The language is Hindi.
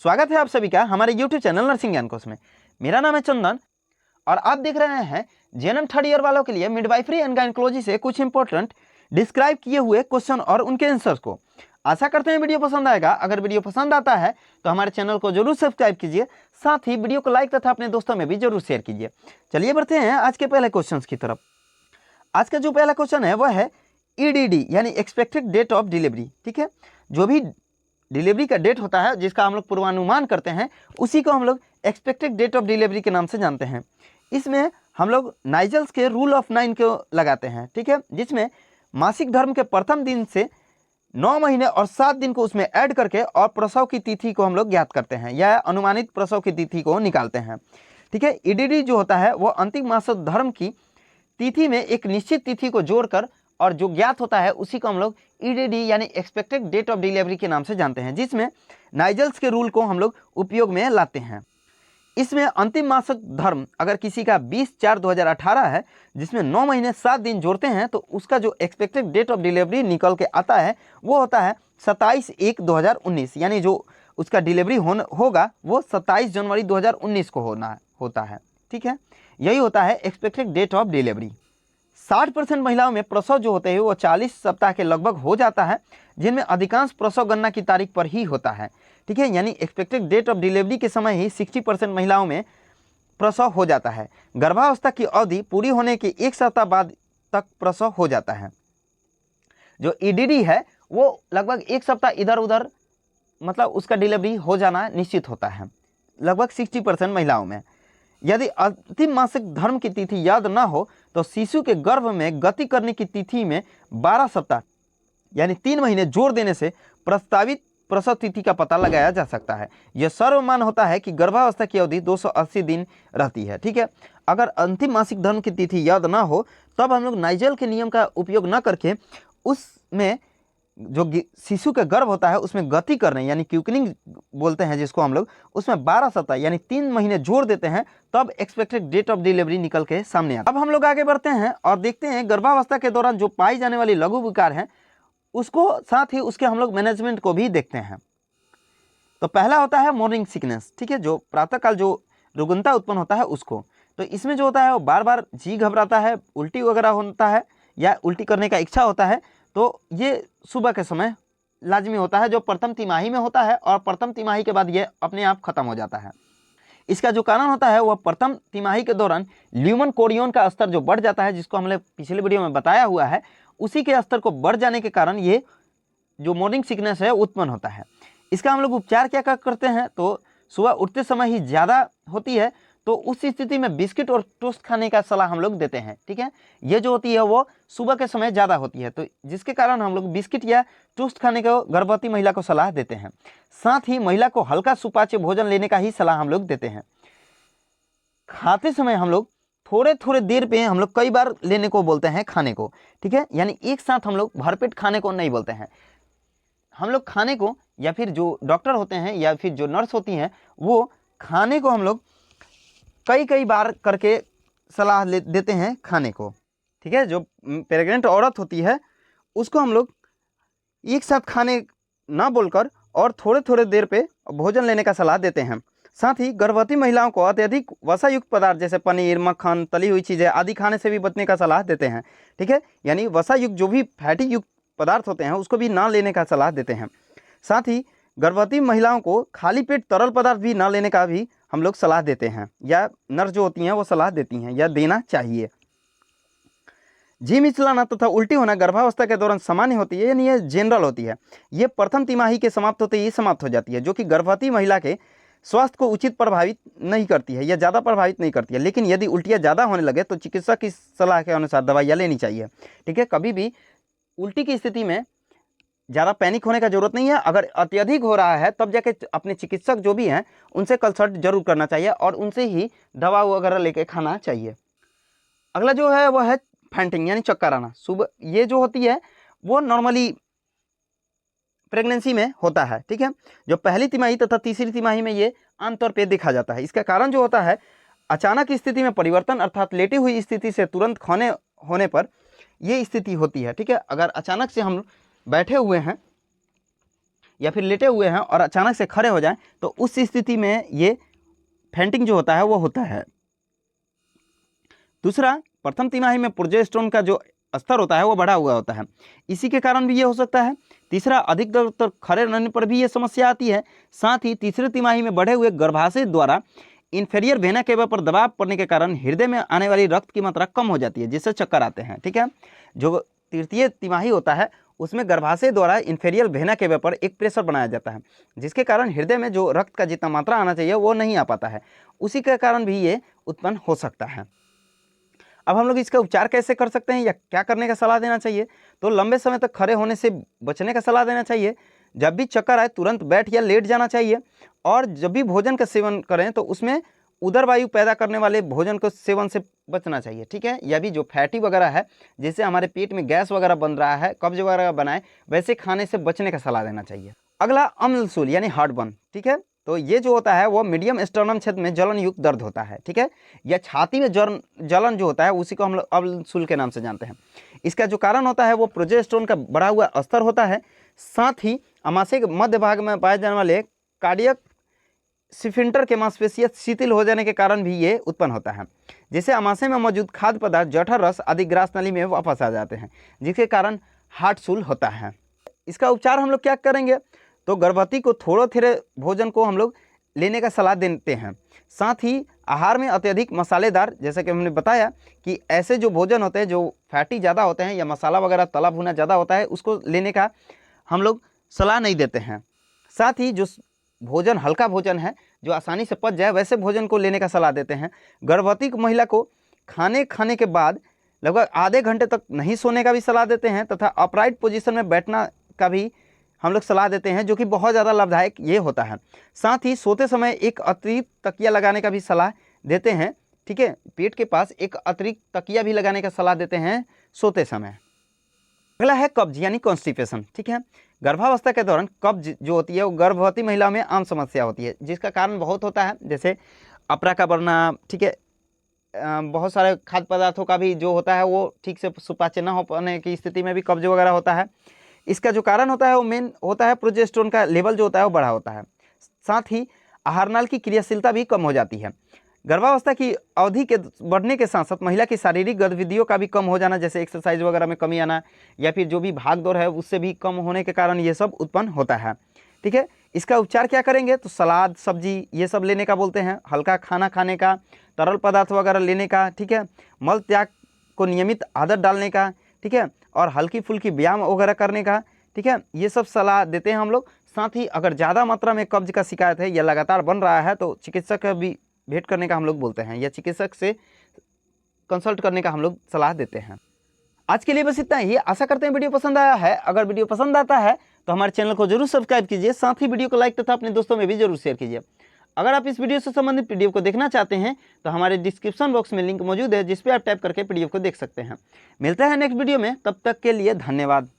स्वागत है आप सभी का हमारे YouTube चैनल नर्सिंग ज्ञान कोर्स में। मेरा नाम है चंदन और आप देख रहे हैं जेएनएम थर्ड ईयर वालों के लिए मिडवाइफरी एंड गायनेकोलॉजी से कुछ इंपॉर्टेंट डिस्क्राइब किए हुए क्वेश्चन और उनके आंसर्स को। आशा करते हैं वीडियो पसंद आएगा। अगर वीडियो पसंद आता है तो हमारे चैनल को जरूर सब्सक्राइब कीजिए, साथ ही वीडियो को लाइक तथा अपने दोस्तों में भी जरूर शेयर कीजिए। चलिए बढ़ते हैं आज के पहले क्वेश्चन की तरफ। आज का जो पहला क्वेश्चन है वह है EDD यानी एक्सपेक्टेड डेट ऑफ डिलीवरी। ठीक है, जो भी डिलीवरी का डेट होता है जिसका हम लोग पूर्वानुमान करते हैं उसी को हम लोग एक्सपेक्टेड डेट ऑफ डिलीवरी के नाम से जानते हैं। इसमें हम लोग नाइजल्स के रूल ऑफ 9 को लगाते हैं। ठीक है, जिसमें मासिक धर्म के प्रथम दिन से 9 महीने और 7 दिन को उसमें ऐड करके और प्रसव की तिथि को हम लोग ज्ञात करते हैं या अनुमानित प्रसव की तिथि को निकालते हैं। ठीक है, EDD जो होता है वो अंतिम मासिक धर्म की तिथि में एक निश्चित तिथि को जोड़कर और जो ज्ञात होता है उसी को हम लोग EDD यानी एक्सपेक्टेड डेट ऑफ डिलीवरी के नाम से जानते हैं, जिसमें नाइजल्स के रूल को हम लोग उपयोग में लाते हैं। इसमें अंतिम मासिक धर्म अगर किसी का 20/4/2018 है जिसमें 9 महीने 7 दिन जोड़ते हैं तो उसका जो एक्सपेक्टेड डेट ऑफ डिलीवरी निकल के आता है वो होता है 27/1/2019, यानी जो उसका डिलीवरी होगा वो 27 जनवरी 2019 को होता है। ठीक है, यही होता है एक्सपेक्टेड डेट ऑफ डिलीवरी। 60% महिलाओं में प्रसव जो होते हैं वो 40 सप्ताह के लगभग हो जाता है, जिनमें अधिकांश प्रसव गणना की तारीख पर ही होता है। ठीक है, यानी एक्सपेक्टेड डेट ऑफ डिलीवरी के समय ही 60% महिलाओं में प्रसव हो जाता है। गर्भावस्था की अवधि पूरी होने के 1 सप्ताह बाद तक प्रसव हो जाता है। जो EDD है वो लगभग 1 सप्ताह इधर उधर मतलब उसका डिलीवरी हो जाना निश्चित होता है लगभग 60% महिलाओं में। यदि अंतिम मासिक धर्म की तिथि याद ना हो तो शिशु के गर्भ में गति करने की तिथि में 12 सप्ताह यानी 3 महीने जोड़ देने से प्रस्तावित प्रसव तिथि का पता लगाया जा सकता है। यह सर्वमान्य होता है कि गर्भावस्था की अवधि 280 दिन रहती है। ठीक है, अगर अंतिम मासिक धर्म की तिथि याद ना हो तब हम लोग नाइजल के नियम का उपयोग न करके उसमें जो शिशु का गर्भ होता है उसमें गति करने यानी क्यूकनिंग बोलते हैं जिसको हम लोग, उसमें 12 सप्ताह यानी 3 महीने जोड़ देते हैं, तब एक्सपेक्टेड डेट ऑफ डिलीवरी निकल के सामने आता है। अब हम लोग आगे बढ़ते हैं और देखते हैं गर्भावस्था के दौरान जो पाई जाने वाली लघु विकार हैं उसको, साथ ही उसके हम लोग मैनेजमेंट को भी देखते हैं। तो पहला होता है मॉर्निंग सिकनेस। ठीक है, जो प्रातःकाल जो रुग्णता उत्पन्न होता है उसको, तो इसमें जो होता है वो बार बार जी घबराता है, उल्टी वगैरह होता है या उल्टी करने का इच्छा होता है, तो ये सुबह के समय लाजमी होता है जो प्रथम तिमाही में होता है और प्रथम तिमाही के बाद ये अपने आप खत्म हो जाता है। इसका जो कारण होता है वह प्रथम तिमाही के दौरान ल्यूमन कोरियोन का स्तर जो बढ़ जाता है, जिसको हमने पिछले वीडियो में बताया हुआ है, उसी के स्तर को बढ़ जाने के कारण ये जो मॉर्निंग सिकनेस है उत्पन्न होता है। इसका हम लोग उपचार क्या करते हैं, तो सुबह उठते समय ही ज़्यादा होती है तो उस स्थिति में बिस्किट और टोस्ट खाने का सलाह हम लोग देते हैं। ठीक है, ये जो होती है वो सुबह के समय ज़्यादा होती है, तो जिसके कारण हम लोग बिस्किट या टोस्ट खाने को गर्भवती महिला को सलाह देते हैं। साथ ही महिला को हल्का सुपाच्य भोजन लेने का ही सलाह हम लोग देते हैं। खाते समय हम लोग थोड़े थोड़े देर पे हम लोग कई बार लेने को बोलते हैं खाने को। ठीक है, यानी एक साथ हम लोग भरपेट खाने को नहीं बोलते हैं। हम लोग खाने को, या फिर जो डॉक्टर होते हैं या फिर जो नर्स होती हैं वो खाने को हम लोग कई बार करके सलाह देते हैं खाने को। ठीक है, जो प्रेग्नेंट औरत होती है उसको हम लोग एक साथ खाने ना बोलकर और थोड़े थोड़े देर पे भोजन लेने का सलाह देते हैं। साथ ही गर्भवती महिलाओं को अत्यधिक वसायुक्त पदार्थ जैसे पनीर, मक्खन, तली हुई चीज़ें आदि खाने से भी बचने का सलाह देते हैं। ठीक है, यानी वसायुक्त जो भी फैटी युक्त पदार्थ होते हैं उसको भी ना लेने का सलाह देते हैं। साथ ही गर्भवती महिलाओं को खाली पेट तरल पदार्थ भी ना लेने का भी हम लोग सलाह देते हैं, या नर्स जो होती हैं वो सलाह देती हैं या देना चाहिए। जी मिचलाना तथा उल्टी होना गर्भावस्था के दौरान सामान्य होती है, यानी ये जनरल होती है। ये प्रथम तिमाही के समाप्त होते ही समाप्त हो जाती है, जो कि गर्भवती महिला के स्वास्थ्य को उचित प्रभावित नहीं करती है या ज़्यादा प्रभावित नहीं करती है। लेकिन यदि उल्टियाँ ज़्यादा होने लगे तो चिकित्सक की सलाह के अनुसार दवाइयाँ लेनी चाहिए। ठीक है, कभी भी उल्टी की स्थिति में ज़्यादा पैनिक होने का जरूरत नहीं है। अगर अत्यधिक हो रहा है तब जाके अपने चिकित्सक जो भी हैं उनसे कंसल्ट जरूर करना चाहिए और उनसे ही दवा वगैरह लेके खाना चाहिए। अगला जो है वह है फैंटिंग यानी चक्कर आना। सुबह ये जो होती है वो नॉर्मली प्रेगनेंसी में होता है। ठीक है, जो पहली तिमाही तथा तीसरी तिमाही में ये आमतौर पर देखा जाता है। इसका कारण जो होता है अचानक स्थिति में परिवर्तन अर्थात लेटी हुई स्थिति से तुरंत खाने होने पर ये स्थिति होती है। ठीक है, अगर अचानक से हम बैठे हुए हैं या फिर लेटे हुए हैं और अचानक से खड़े हो जाएं, तो उस स्थिति में ये फेंटिंग जो होता है वो होता है। दूसरा, प्रथम तिमाही में प्रोजेस्टेरोन का जो स्तर होता है वो बढ़ा हुआ होता है, इसी के कारण भी ये हो सकता है। तीसरा, अधिक देर तक खड़े रहने पर भी ये समस्या आती है। साथ ही तीसरे तिमाही में बढ़े हुए गर्भाशय द्वारा इंफीरियर वेना केवा पर दबाव पड़ने के कारण हृदय में आने वाली रक्त की मात्रा कम हो जाती है, जिससे चक्कर आते हैं। ठीक है, जो तृतीय तिमाही होता है उसमें गर्भाशय द्वारा इंफीरियर वेना केवा पर एक प्रेशर बनाया जाता है, जिसके कारण हृदय में जो रक्त का जितना मात्रा आना चाहिए वो नहीं आ पाता है, उसी के कारण भी ये उत्पन्न हो सकता है। अब हम लोग इसका उपचार कैसे कर सकते हैं या क्या करने का सलाह देना चाहिए? तो लंबे समय तक खड़े होने से बचने का सलाह देना चाहिए। जब भी चक्कर आए तुरंत बैठ या लेट जाना चाहिए, और जब भी भोजन का सेवन करें तो उसमें उदर वायु पैदा करने वाले भोजन के सेवन से बचना चाहिए। ठीक है, या भी जो फैटी वगैरह है, जिससे हमारे पेट में गैस वगैरह बन रहा है, कब्ज वगैरह बनाए, वैसे खाने से बचने का सलाह देना चाहिए। अगला, अम्लशूल यानी हार्टबर्न। ठीक है, तो ये जो होता है वो मीडियम स्टर्नम क्षेत्र में जलन युक्त दर्द होता है। ठीक है, या छाती में जलन जो होता है उसी को हम लोग अम्लशूल के नाम से जानते हैं। इसका जो कारण होता है वो प्रोजेस्टेरोन का बढ़ा हुआ स्तर होता है। साथ ही अमाशय के मध्य भाग में पाए जाने वाले कार्डियक स्फिंक्टर के मांसपेशियां शिथिल हो जाने के कारण भी ये उत्पन्न होता है, जिससे अमाशय में मौजूद खाद्य पदार्थ, जठर रस आदि ग्रास नली में वापस आ जाते हैं, जिसके कारण हार्टशूल होता है। इसका उपचार हम लोग क्या करेंगे? तो गर्भवती को थोड़े थोड़े भोजन को हम लोग लेने का सलाह देते हैं। साथ ही आहार में अत्यधिक मसालेदार, जैसे कि हमने बताया कि ऐसे जो भोजन होते हैं जो फैटी ज़्यादा होते हैं या मसाला वगैरह तला भुना ज़्यादा होता है, उसको लेने का हम लोग सलाह नहीं देते हैं। साथ ही जो भोजन हल्का भोजन है जो आसानी से पच जाए, वैसे भोजन को लेने का सलाह देते हैं। गर्भवती महिला को खाने के बाद लगभग आधे घंटे तक नहीं सोने का भी सलाह देते हैं, तथा अपराइट पोजीशन में बैठना का भी हम लोग सलाह देते हैं, जो कि बहुत ज़्यादा लाभदायक ये होता है। साथ ही सोते समय एक अतिरिक्त तकिया लगाने का भी सलाह देते हैं। ठीक है, पेट के पास एक अतिरिक्त तकिया भी लगाने का सलाह देते हैं सोते समय। अगला है कब्ज यानी कॉन्स्टिपेशन। ठीक है, गर्भावस्था के दौरान कब्ज जो होती है वो गर्भवती महिला में आम समस्या होती है, जिसका कारण बहुत होता है, जैसे अपरा का बढ़ना। ठीक है, बहुत सारे खाद्य पदार्थों का भी जो होता है वो ठीक से सुपाच्य न हो पाने की स्थिति में भी कब्ज वगैरह होता है। इसका जो कारण होता है वो मेन होता है प्रोजेस्टेरोन का लेवल जो होता है वो बढ़ा होता है। साथ ही आहारनाल की क्रियाशीलता भी कम हो जाती है। गर्भावस्था की अवधि के बढ़ने के साथ साथ महिला की शारीरिक गतिविधियों का भी कम हो जाना, जैसे एक्सरसाइज वगैरह में कमी आना, या फिर जो भी भाग दौड़ है उससे भी कम होने के कारण ये सब उत्पन्न होता है। ठीक है, इसका उपचार क्या करेंगे? तो सलाद, सब्जी ये सब लेने का बोलते हैं, हल्का खाना खाने का, तरल पदार्थ वगैरह लेने का। ठीक है, मल त्याग को नियमित आदत डालने का। ठीक है, और हल्की फुल्की व्यायाम वगैरह करने का। ठीक है, ये सब सलाह देते हैं हम लोग। साथ ही अगर ज़्यादा मात्रा में कब्ज का शिकायत है या लगातार बन रहा है तो चिकित्सक का भी भेंट करने का हम लोग बोलते हैं, या चिकित्सक से कंसल्ट करने का हम लोग सलाह देते हैं। आज के लिए बस इतना ही। आशा करते हैं वीडियो पसंद आया है। अगर वीडियो पसंद आता है तो हमारे चैनल को जरूर सब्सक्राइब कीजिए, साथ ही वीडियो को लाइक तथा अपने दोस्तों में भी जरूर शेयर कीजिए। अगर आप इस वीडियो से संबंधित पीडीएफ को देखना चाहते हैं तो हमारे डिस्क्रिप्शन बॉक्स में लिंक मौजूद है, जिस पे आप टैप करके पीडीएफ को देख सकते हैं। मिलते हैं नेक्स्ट वीडियो में, तब तक के लिए धन्यवाद।